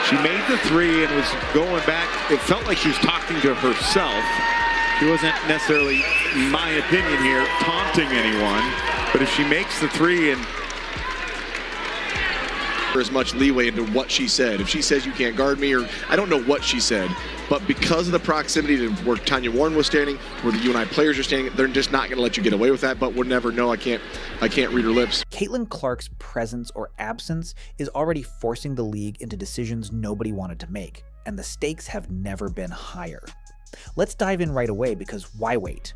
She made the three and was going back. It felt like she was talking to herself. She wasn't necessarily, in my opinion here, taunting anyone. But if she makes the three and as much leeway into what she said. If she says you can't guard me, or I don't know what she said, but because of the proximity to where Tanya Warren was standing, where the UNI players are standing, they're just not going to let you get away with that. But we'll never know. I can't read her lips. Caitlin Clark's presence or absence is already forcing the league into decisions nobody wanted to make, and the stakes have never been higher. Let's dive in right away, because why wait?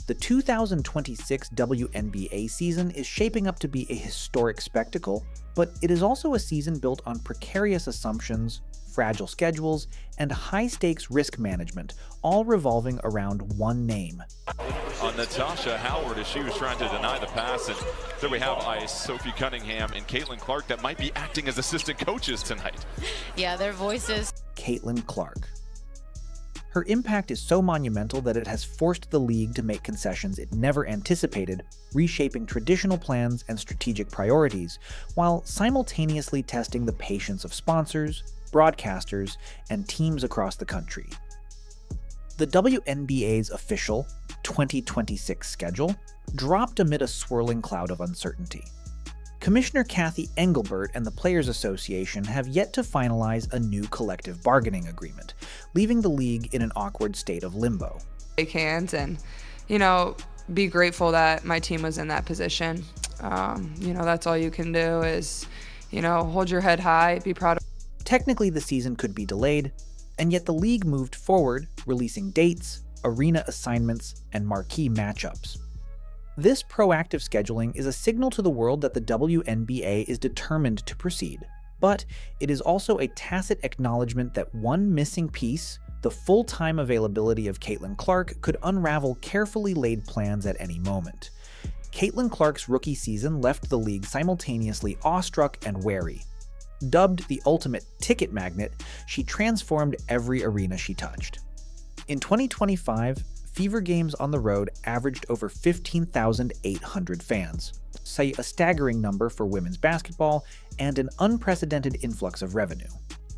The 2026 WNBA season is shaping up to be a historic spectacle, but it is also a season built on precarious assumptions, fragile schedules, and high-stakes risk management, all revolving around one name. On Natasha Howard as she was trying to deny the pass, and there we have ice, Sophie Cunningham and Caitlin Clark that might be acting as assistant coaches tonight. Yeah, their voices. Caitlin Clark. Her impact is so monumental that it has forced the league to make concessions it never anticipated, reshaping traditional plans and strategic priorities, while simultaneously testing the patience of sponsors, broadcasters, and teams across the country. The WNBA's official 2026 schedule dropped amid a swirling cloud of uncertainty. Commissioner Kathy Engelbert and the Players Association have yet to finalize a new collective bargaining agreement, leaving the league in an awkward state of limbo. Shake hands and, be grateful that my team was in that position. That's all you can do is, hold your head high, be proud of. Technically, the season could be delayed, and yet the league moved forward, releasing dates, arena assignments, and marquee matchups. This proactive scheduling is a signal to the world that the WNBA is determined to proceed, but it is also a tacit acknowledgement that one missing piece, the full-time availability of Caitlin Clark, could unravel carefully laid plans at any moment. Caitlin Clark's rookie season left the league simultaneously awestruck and wary. Dubbed the ultimate ticket magnet, she transformed every arena she touched. In 2025, Fever games on the road averaged over 15,800 fans, a staggering number for women's basketball and an unprecedented influx of revenue.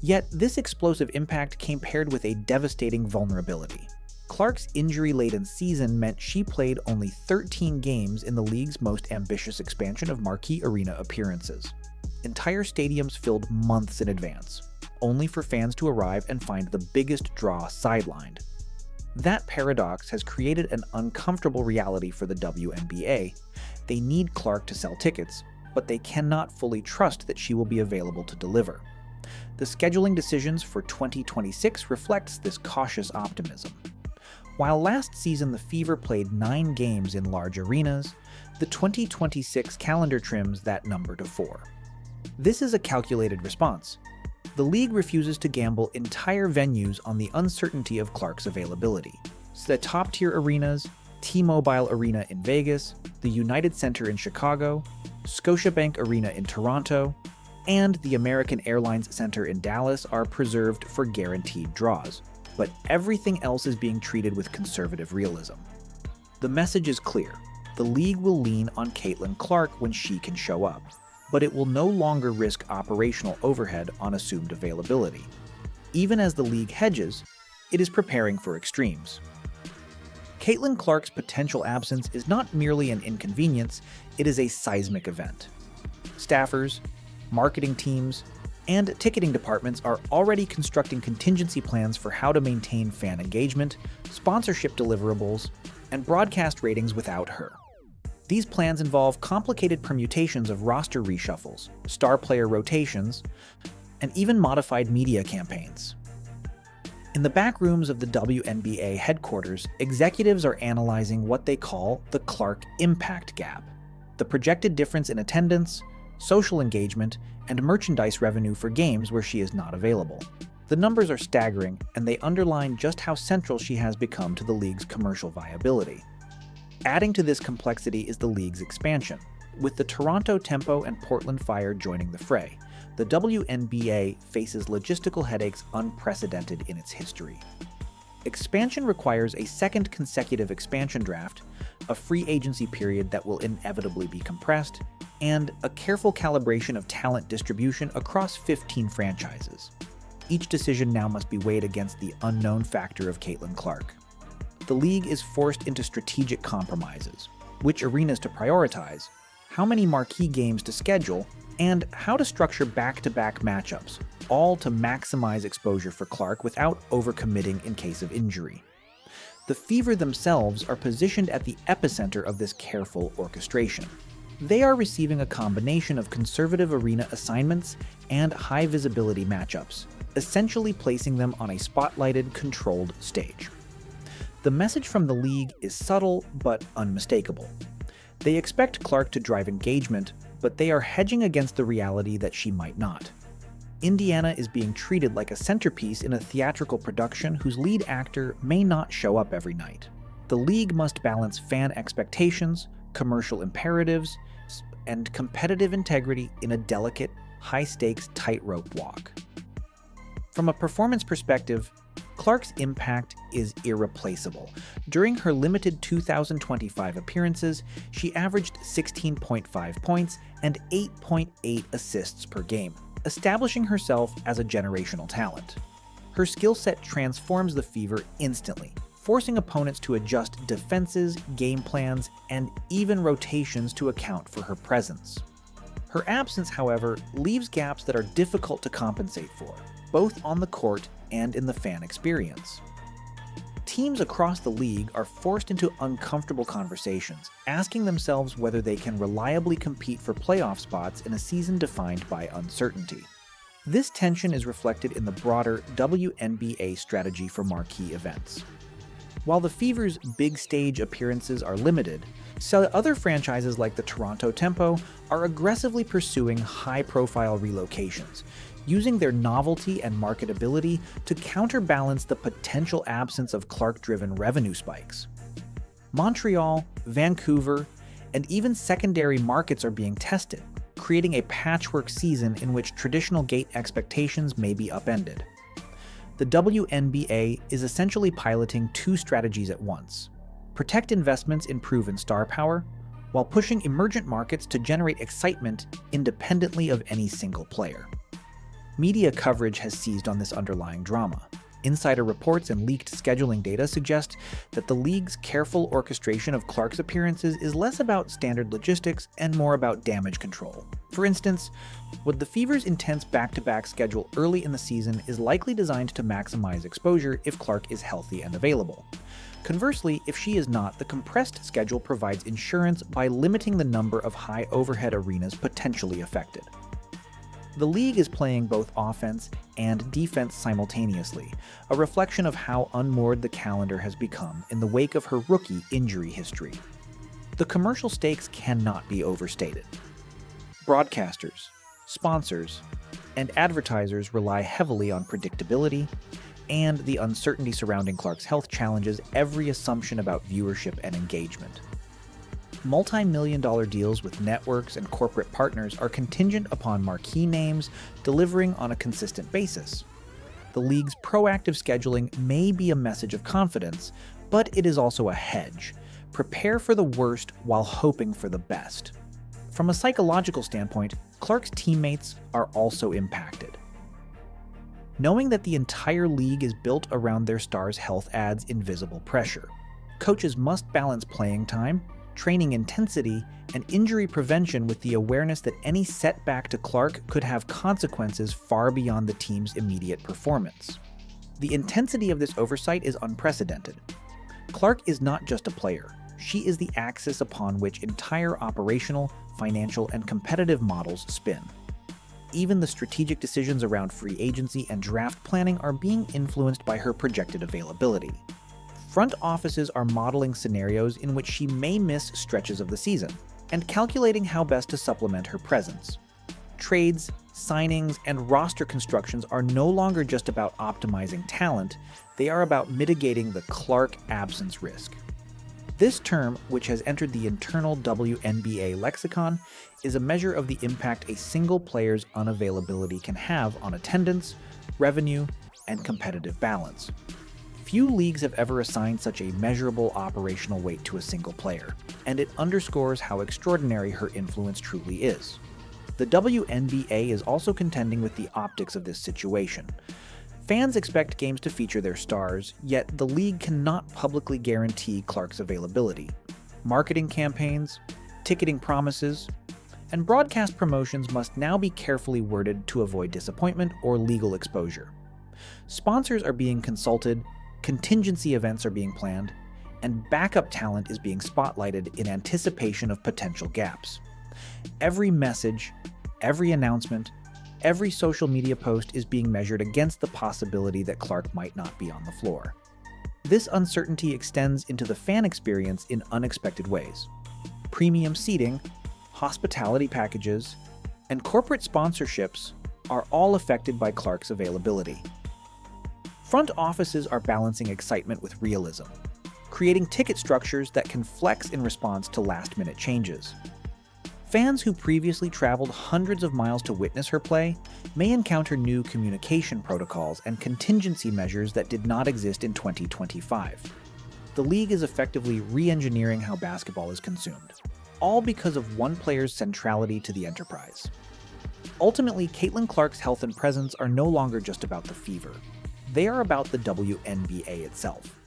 Yet this explosive impact came paired with a devastating vulnerability. Clark's injury-laden season meant she played only 13 games in the league's most ambitious expansion of marquee arena appearances. Entire stadiums filled months in advance, only for fans to arrive and find the biggest draw sidelined. That paradox has created an uncomfortable reality for the WNBA. They need Clark to sell tickets, but they cannot fully trust that she will be available to deliver. The scheduling decisions for 2026 reflects this cautious optimism. While last season the Fever played 9 games in large arenas, the 2026 calendar trims that number to 4. This is a calculated response. The league refuses to gamble entire venues on the uncertainty of Clark's availability. So the top-tier arenas, T-Mobile Arena in Vegas, the United Center in Chicago, Scotiabank Arena in Toronto, and the American Airlines Center in Dallas are preserved for guaranteed draws, but everything else is being treated with conservative realism. The message is clear. The league will lean on Caitlin Clark when she can show up, but it will no longer risk operational overhead on assumed availability. Even as the league hedges, it is preparing for extremes. Caitlin Clark's potential absence is not merely an inconvenience, it is a seismic event. Staffers, marketing teams, and ticketing departments are already constructing contingency plans for how to maintain fan engagement, sponsorship deliverables, and broadcast ratings without her. These plans involve complicated permutations of roster reshuffles, star player rotations, and even modified media campaigns. In the back rooms of the WNBA headquarters, executives are analyzing what they call the Clark impact gap, the projected difference in attendance, social engagement, and merchandise revenue for games where she is not available. The numbers are staggering, and they underline just how central she has become to the league's commercial viability. Adding to this complexity is the league's expansion. With the Toronto Tempo and Portland Fire joining the fray, the WNBA faces logistical headaches unprecedented in its history. expansion requires a second consecutive expansion draft, a free agency period that will inevitably be compressed, and a careful calibration of talent distribution across 15 franchises. Each decision now must be weighed against the unknown factor of Caitlin Clark. The league is forced into strategic compromises: which arenas to prioritize, how many marquee games to schedule, and how to structure back-to-back matchups, all to maximize exposure for Clark without overcommitting in case of injury. The Fever themselves are positioned at the epicenter of this careful orchestration. They are receiving a combination of conservative arena assignments and high-visibility matchups, essentially placing them on a spotlighted, controlled stage. The message from the league is subtle but unmistakable. They expect Clark to drive engagement, but they are hedging against the reality that she might not. Indiana is being treated like a centerpiece in a theatrical production whose lead actor may not show up every night. The league must balance fan expectations, commercial imperatives, and competitive integrity in a delicate, high-stakes tightrope walk. From a performance perspective, Clark's impact is irreplaceable. During her limited 2025 appearances, she averaged 16.5 points and 8.8 assists per game, establishing herself as a generational talent. Her skill set transforms the Fever instantly, forcing opponents to adjust defenses, game plans, and even rotations to account for her presence. Her absence, however, leaves gaps that are difficult to compensate for, both on the court and in the fan experience. Teams across the league are forced into uncomfortable conversations, asking themselves whether they can reliably compete for playoff spots in a season defined by uncertainty. This tension is reflected in the broader WNBA strategy for marquee events. While the Fever's big stage appearances are limited, so other franchises like the Toronto Tempo are aggressively pursuing high-profile relocations, using their novelty and marketability to counterbalance the potential absence of Clark-driven revenue spikes. Montreal, Vancouver, and even secondary markets are being tested, creating a patchwork season in which traditional gate expectations may be upended. The WNBA is essentially piloting two strategies at once: protect investments in proven star power, while pushing emergent markets to generate excitement independently of any single player. Media coverage has seized on this underlying drama. Insider reports and leaked scheduling data suggest that the league's careful orchestration of Clark's appearances is less about standard logistics and more about damage control. For instance, what the Fever's intense back-to-back schedule early in the season is likely designed to maximize exposure if Clark is healthy and available. Conversely, if she is not, the compressed schedule provides insurance by limiting the number of high-overhead arenas potentially affected. The league is playing both offense and defense simultaneously, a reflection of how unmoored the calendar has become in the wake of her rookie injury history. The commercial stakes cannot be overstated. Broadcasters, sponsors, and advertisers rely heavily on predictability, and the uncertainty surrounding Clark's health challenges every assumption about viewership and engagement. Multi-million-dollar deals with networks and corporate partners are contingent upon marquee names delivering on a consistent basis. The league's proactive scheduling may be a message of confidence, but it is also a hedge. Prepare for the worst while hoping for the best. From a psychological standpoint, Clark's teammates are also impacted. Knowing that the entire league is built around their stars' health adds invisible pressure. Coaches must balance playing time, training intensity, and injury prevention with the awareness that any setback to Clark could have consequences far beyond the team's immediate performance. The intensity of this oversight is unprecedented. Clark is not just a player. She is the axis upon which entire operational, financial, and competitive models spin. Even the strategic decisions around free agency and draft planning are being influenced by her projected availability. Front offices are modeling scenarios in which she may miss stretches of the season, and calculating how best to supplement her presence. Trades, signings, and roster constructions are no longer just about optimizing talent, they are about mitigating the Clark absence risk. This term, which has entered the internal WNBA lexicon, is a measure of the impact a single player's unavailability can have on attendance, revenue, and competitive balance. Few leagues have ever assigned such a measurable operational weight to a single player, and it underscores how extraordinary her influence truly is. The WNBA is also contending with the optics of this situation. Fans expect games to feature their stars, yet the league cannot publicly guarantee Clark's availability. Marketing campaigns, ticketing promises, and broadcast promotions must now be carefully worded to avoid disappointment or legal exposure. Sponsors are being consulted, contingency events are being planned, and backup talent is being spotlighted in anticipation of potential gaps. Every message, every announcement, every social media post is being measured against the possibility that Clark might not be on the floor. This uncertainty extends into the fan experience in unexpected ways. Premium seating, hospitality packages, and corporate sponsorships are all affected by Clark's availability. Front offices are balancing excitement with realism, creating ticket structures that can flex in response to last-minute changes. Fans who previously traveled hundreds of miles to witness her play may encounter new communication protocols and contingency measures that did not exist in 2025. The league is effectively re-engineering how basketball is consumed, all because of one player's centrality to the enterprise. Ultimately, Caitlin Clark's health and presence are no longer just about the fever. They are about the WNBA itself.